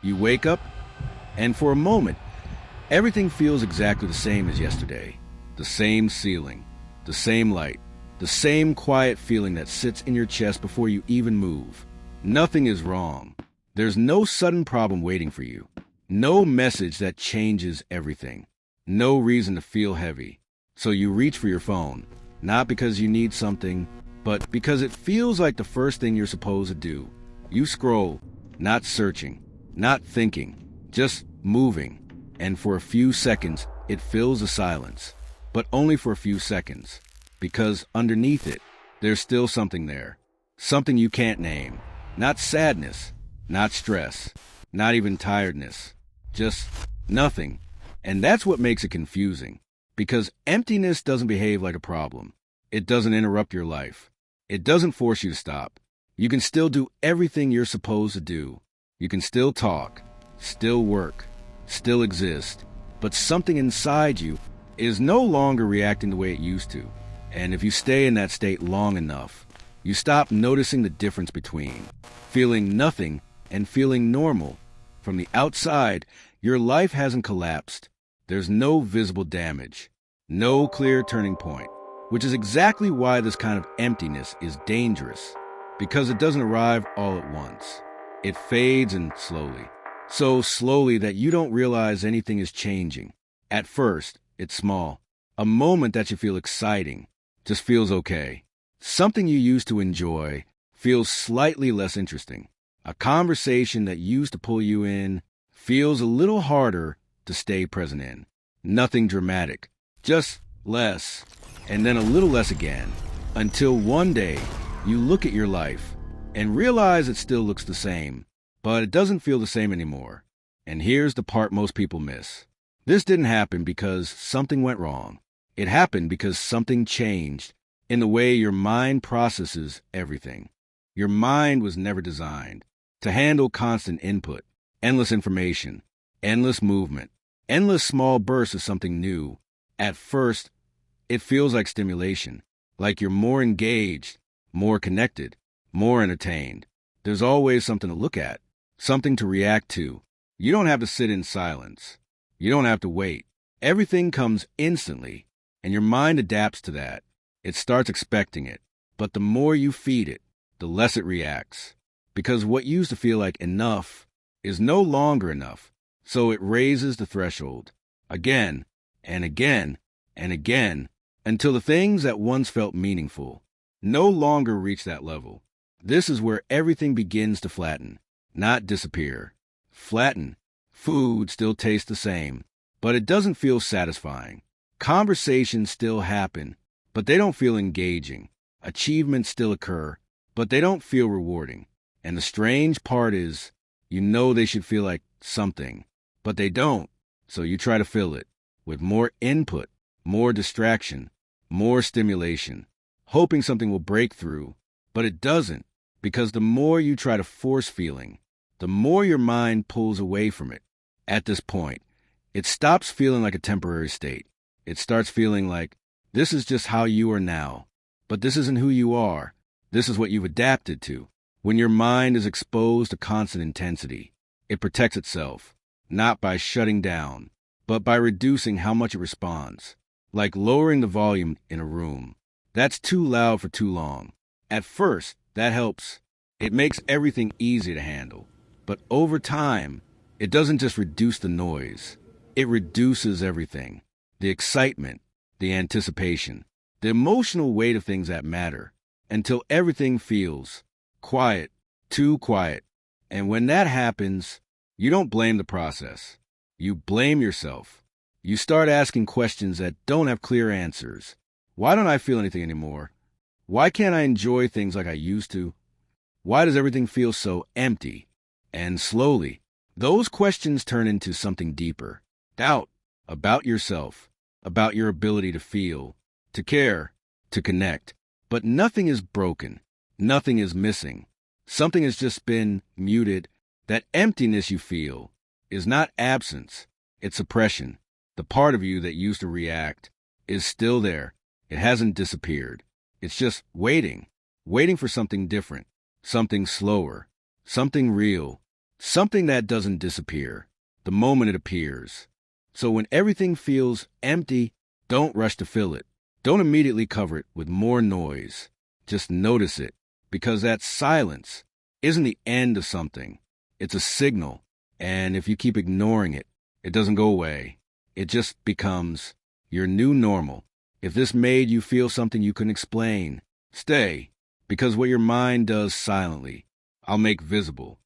You wake up, and for a moment, everything feels exactly the same as yesterday. The same ceiling, the same light, the same quiet feeling that sits in your chest before you even move. Nothing is wrong. There's no sudden problem waiting for you. No message that changes everything. No reason to feel heavy. So you reach for your phone, not because you need something, but because it feels like the first thing you're supposed to do. You scroll, not searching, not thinking, just moving. And for a few seconds, it fills the silence. But only for a few seconds. Because underneath it, there's still something there. Something you can't name. Not sadness, not stress, not even tiredness. Just nothing. And that's what makes it confusing. Because emptiness doesn't behave like a problem. It doesn't interrupt your life. It doesn't force you to stop. You can still do everything you're supposed to do. You can still talk, still work, still exist. But something inside you is no longer reacting the way it used to. And if you stay in that state long enough, you stop noticing the difference between feeling nothing and feeling normal. From the outside, your life hasn't collapsed. There's no visible damage, no clear turning point, which is exactly why this kind of emptiness is dangerous, because it doesn't arrive all at once. It fades and slowly, so slowly that you don't realize anything is changing. At first, it's small, a moment that you feel exciting, just feels okay. Something you used to enjoy feels slightly less interesting. A conversation that used to pull you in feels a little harder to stay present in. Nothing dramatic, just less, and then a little less again, until one day you look at your life and realize it still looks the same, but it doesn't feel the same anymore. And here's the part most people miss. This didn't happen because something went wrong. It happened because something changed in the way your mind processes everything. Your mind was never designed to handle constant input, endless information, endless movement, endless small bursts of something new. At first, it feels like stimulation, like you're more engaged, more connected, more entertained. There's always something to look at, something to react to. You don't have to sit in silence. You don't have to wait. Everything comes instantly, and your mind adapts to that. It starts expecting it. But the more you feed it, the less it reacts. Because what used to feel like enough is no longer enough. So it raises the threshold again and again and again until the things that once felt meaningful no longer reach that level. This is where everything begins to flatten, not disappear. Flatten. Food still tastes the same, but it doesn't feel satisfying. Conversations still happen, but they don't feel engaging. Achievements still occur, but they don't feel rewarding. And the strange part is, you know they should feel like something, but they don't. So you try to fill it with more input, more distraction, more stimulation, hoping something will break through. But it doesn't, because the more you try to force feeling, the more your mind pulls away from it. At this point, it stops feeling like a temporary state. It starts feeling like, this is just how you are now. But this isn't who you are. This is what you've adapted to. When your mind is exposed to constant intensity, it protects itself, not by shutting down, but by reducing how much it responds. Like lowering the volume in a room. That's too loud for too long. At first, that helps. It makes everything easy to handle. But over time, it doesn't just reduce the noise. It reduces everything. The excitement, the anticipation, the emotional weight of things that matter, until everything feels quiet, too quiet. And when that happens, you don't blame the process. You blame yourself. You start asking questions that don't have clear answers. Why don't I feel anything anymore? Why can't I enjoy things like I used to? Why does everything feel so empty? And slowly, those questions turn into something deeper. Doubt about yourself, about your ability to feel, to care, to connect. But nothing is broken. Nothing is missing. Something has just been muted. That emptiness you feel is not absence. It's suppression. The part of you that used to react is still there. It hasn't disappeared. It's just waiting for something different, something slower, something real, Something that doesn't disappear the moment it appears. So when everything feels empty, don't rush to fill it. Don't immediately cover it with more noise. Just notice it, because that silence isn't the end of something. It's a signal, and if you keep ignoring it, it doesn't go away. It just becomes your new normal. If this made you feel something you couldn't explain, stay, because what your mind does silently, I'll make visible.